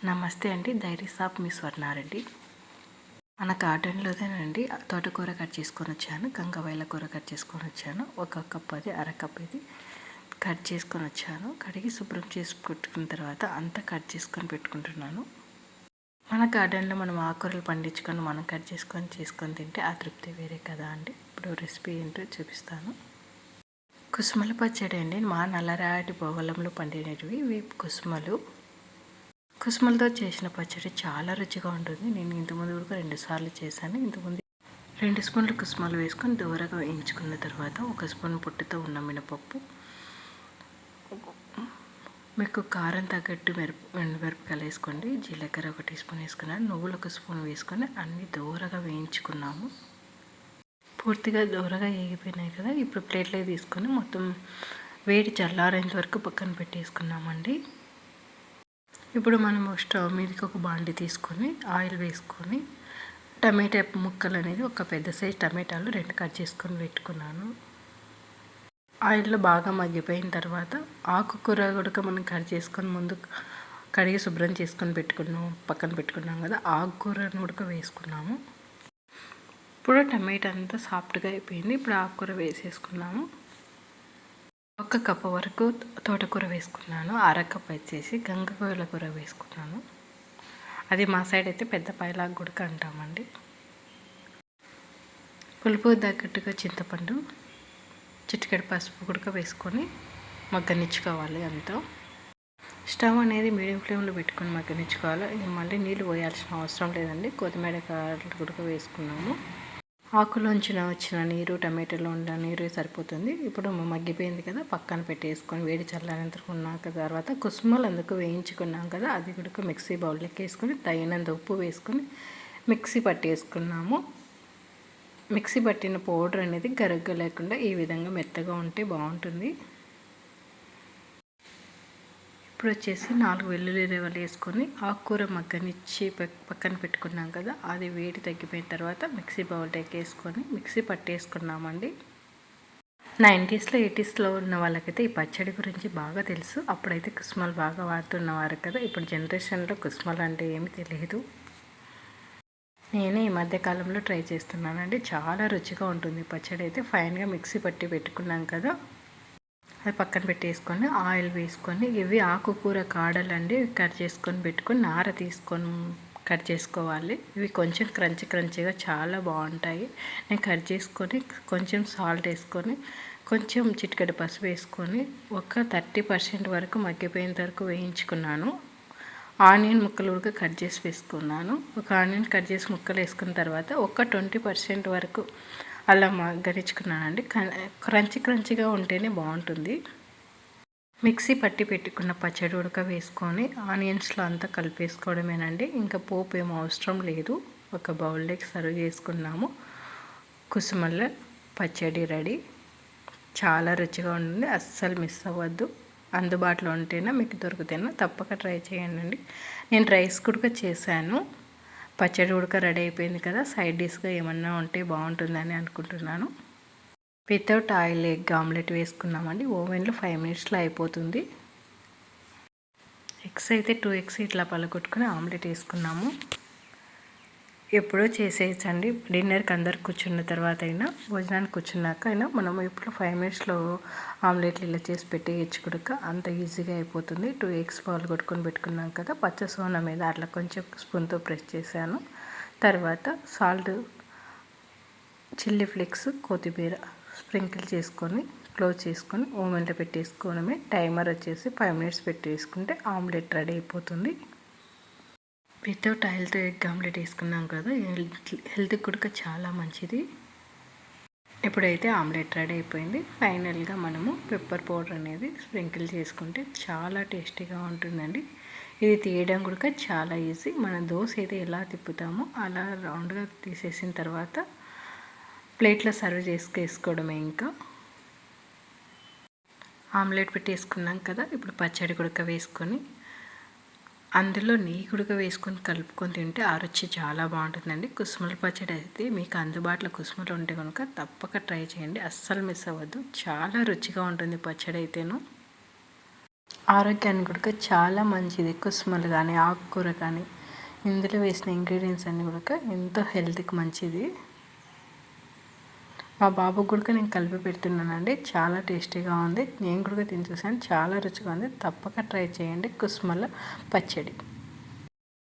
నమస్తే అండి. Diaries of మీ స్వర్ణారెడ్డి. మన గార్డెన్లోదేనండి తోటకూర కట్ చేసుకొని వచ్చాను, గంగవాయిల కూర కట్ చేసుకొని వచ్చాను. ఒక కప్ అది, అరకప్ ఇది కట్ చేసుకొని వచ్చాను. కడిగి శుభ్రం చేసి పెట్టుకున్న తర్వాత అంతా కట్ చేసుకొని పెట్టుకుంటున్నాను. మన గార్డెన్లో మనం ఆకుకూరలు పండించుకొని మనం కట్ చేసుకొని తింటే ఆ తృప్తి వేరే కదా అండి. ఇప్పుడు రెసిపీ ఏంటో చూపిస్తాను. కుసుమల పచ్చడి అండి. మా నల్లరాటి పొలంలో పండినవి ఇవి కుసుమలతో చేసిన పచ్చడి చాలా రుచిగా ఉంటుంది. నేను ఇంతకుముందు కూడా 2 సార్లు చేశాను. ఇంతకుముందు 2 స్పూన్లు కుసుమలు వేసుకొని దూరగా వేయించుకున్న తర్వాత 1 స్పూన్ పొట్టుతో ఉన్న మినపప్పు, మీకు కారం తగ్గట్టు మిరపకాయలు వేసుకోండి. జీలకర్ర 1 టీ స్పూన్ వేసుకున్నాను. నువ్వులు 1 స్పూన్ వేసుకొని అన్నీ దూరగా వేయించుకున్నాము. పూర్తిగా దూరగా వేగిపోయినాయి కదా. ఇప్పుడు ప్లేట్లో తీసుకొని మొత్తం వేడి చల్లారేంత వరకు పక్కన పెట్టేసుకున్నామండి. ఇప్పుడు మనము స్టవ్ మీదకి ఒక బాండి తీసుకొని ఆయిల్ వేసుకొని టమాటా ముక్కలు అనేది ఒక పెద్ద సైజ్ టమాటాలు 2 కట్ చేసుకొని పెట్టుకున్నాను. ఆయిల్లో బాగా మగ్గిపోయిన తర్వాత ఆకుకూర కూడా మనం కట్ చేసుకొని ముందు కడిగి శుభ్రం చేసుకొని పక్కన పెట్టుకున్నాం కదా. ఆకుకూరను కూడా వేసుకున్నాము. ఇప్పుడు టమాటా అంతా సాఫ్ట్గా అయిపోయింది. ఇప్పుడు ఆకుకూర వేసేసుకున్నాము. 1 కప్పు వరకు తోటకూర వేసుకున్నాను. అరకప్ వచ్చేసి గంగవాయిల కూర వేసుకున్నాను. అది మా సైడ్ అయితే పెద్ద పాయలాగా గుడక అంటామండి. పులుపు తగ్గట్టుగా చింతపండు, చిటికెడు పసుపు గుడక వేసుకొని మగ్గనిచ్చుకోవాలి. అంతా స్టవ్ అనేది మీడియం ఫ్లేమ్లో పెట్టుకొని మగ్గనిచ్చుకోవాలి. మళ్ళీ నీళ్ళు పోయాల్సిన అవసరం లేదండి. కొత్తిమీర కాడలు గుడక వేసుకున్నాము. ఆకులోంచి వచ్చిన నీరు, టమాటాలో ఉన్న నీరు సరిపోతుంది. ఇప్పుడు మగ్గిపోయింది కదా, పక్కన పెట్టేసుకొని వేడి చల్లారేంతకున్నాక తర్వాత కుసుమలు అందుకు వేయించుకున్నాం కదా, అది కూడా మిక్సీ బౌల్లోకి వేసుకొని తగినంత ఉప్పు వేసుకొని మిక్సీ పట్టేసుకున్నాము. మిక్సీ పట్టిన పౌడర్ అనేది గరగ్గా లేకుండా ఈ విధంగా మెత్తగా ఉంటే బాగుంటుంది. ఇప్పుడు వచ్చేసి 4 వెల్లుల్లి రేవలు వేసుకొని ఆకుకూర మగ్గనిచ్చి పక్కన పెట్టుకున్నాం కదా, అది వేడి తగ్గిపోయిన తర్వాత మిక్సీ బౌల్లోకి వేసుకొని మిక్సీ పట్టేసుకున్నామండి. 90స్లో 80స్లో ఉన్న వాళ్ళకైతే ఈ పచ్చడి గురించి బాగా తెలుసు. అప్పుడైతే కుసుమలు బాగా వాడుతున్నవారు కదా. ఇప్పుడు జనరేషన్లో కుసుమలు అంటే ఏమి తెలియదు. నేనే ఈ మధ్యకాలంలో ట్రై చేస్తున్నానండి. చాలా రుచిగా ఉంటుంది పచ్చడి అయితే. ఫైన్గా మిక్సీ పట్టి పెట్టుకున్నాం కదా, అది పక్కన పెట్టేసుకొని ఆయిల్ వేసుకొని ఇవి ఆకుకూర కాడలండి కట్ చేసుకొని పెట్టుకొని నార తీసుకొని కట్ చేసుకోవాలి. ఇవి కొంచెం క్రంచీగా చాలా బాగుంటాయి. నేను కట్ చేసుకొని కొంచెం సాల్ట్ వేసుకొని కొంచెం చిటికెడు పసుపు వేసుకొని ఒక 30% వరకు మగ్గిపోయేంత వరకు వేయించుకున్నాను. ఆనియన్ ముక్కలు కూడా కట్ చేసి వేసుకున్నాను. ఒక ఆనియన్ కట్ చేసి ముక్కలు వేసుకున్న తర్వాత ఒక 20% వరకు అలా మగ్గనిచ్చుకున్నానండి. క్రంచీగా ఉంటేనే బాగుంటుంది. మిక్సీ పట్టి పెట్టుకున్న పచ్చడి ఉడక వేసుకొని ఆనియన్స్లో అంతా కలిపేసుకోవడమేనండి. ఇంకా పోపు ఏం అవసరం లేదు. ఒక బౌల్లోకి సర్వ్ చేసుకున్నాము. కుసుమల పచ్చడి రెడీ. చాలా రుచిగా ఉంటుంది. అస్సలు మిస్ అవ్వద్దు. అందుబాటులో ఉంటేనే మీకు దొరుకుతేనే తప్పక ట్రై చేయండి. నేను రైస్ కూడా చేశాను. పచ్చడి ఉడక రెడీ అయిపోయింది కదా, సైడ్ డిష్గా ఏమన్నా ఉంటే బాగుంటుందని అనుకుంటున్నాను. వితౌట్ ఆయిల్ ఎగ్ ఆమ్లెట్ వేసుకున్నామండి. ఓవెన్లో 5 మినిట్స్లో అయిపోతుంది. ఎగ్స్ అయితే 2 ఎగ్స్ ఇట్లా పలగొట్టుకుని ఆమ్లెట్ వేసుకున్నాము. ఎప్పుడో చేసేయచ్చండి. డిన్నర్కి అందరు కూర్చున్న తర్వాత అయినా, భోజనానికి కూర్చున్నాక అయినా మనం ఇప్పుడు 5 మినిట్స్లో ఆమ్లెట్లు ఇలా చేసి పెట్టేయచ్చు కూడా. అంత ఈజీగా అయిపోతుంది. 2 ఎగ్స్ పలగొట్టుకొని పెట్టుకున్నాం కదా, పచ్చ సోనా మీద అట్లా కొంచెం స్పూన్తో ప్రెస్ చేశాను. తర్వాత సాల్ట్, చిల్లీ ఫ్లేక్స్, కొత్తిమీర స్ప్రింకిల్ చేసుకొని క్లోజ్ చేసుకొని ఓవెన్లో పెట్టేసుకోవడమే. టైమర్ వచ్చేసి 5 మినిట్స్ పెట్టేసుకుంటే ఆమ్లెట్ రెడీ అయిపోతుంది. వితౌట్ ఆయిల్తో ఎగ్ ఆమ్లెట్ వేసుకున్నాం కదా, హెల్త్కి కూడా చాలా మంచిది. ఇప్పుడైతే ఆమ్లెట్ రెడీ అయిపోయింది. ఫైనల్గా మనము పెప్పర్ పౌడర్ అనేది స్ప్రింకిల్ చేసుకుంటే చాలా టేస్టీగా ఉంటుందండి. ఇది తీయడం కూడా చాలా ఈజీ. మన దోశ అయితే ఎలా తిప్పుతామో అలా రౌండ్గా తీసేసిన తర్వాత ప్లేట్లో సర్వ్ వేసుకోవడమే. ఇంకా ఆమ్లెట్ పెట్టేసుకున్నాం కదా, ఇప్పుడు పచ్చడి గుడక వేసుకొని అందులో నెయ్యి గుడక వేసుకొని కలుపుకొని తింటే ఆ రుచి చాలా బాగుంటుందండి. కుసుమల పచ్చడి అయితే మీకు అందుబాటులో కుసుమలు ఉంటే కనుక తప్పక ట్రై చేయండి. అస్సలు మిస్ అవ్వద్దు. చాలా రుచిగా ఉంటుంది పచ్చడి అయితేను. ఆరోగ్యానికి కూడా చాలా మంచిది. కుసుమలు కానీ ఆకుకూర కానీ ఇందులో వేసిన ఇంగ్రీడియంట్స్ అన్నీ కూడా ఎంతో హెల్త్కి మంచిది. మా బాబుకి కూడా నేను కలిపి పెడుతున్నానండి. చాలా టేస్టీగా ఉంది. నేను కూడా తిని చూసాను, చాలా రుచిగా ఉంది. తప్పక ట్రై చేయండి కుసుమల పచ్చడి.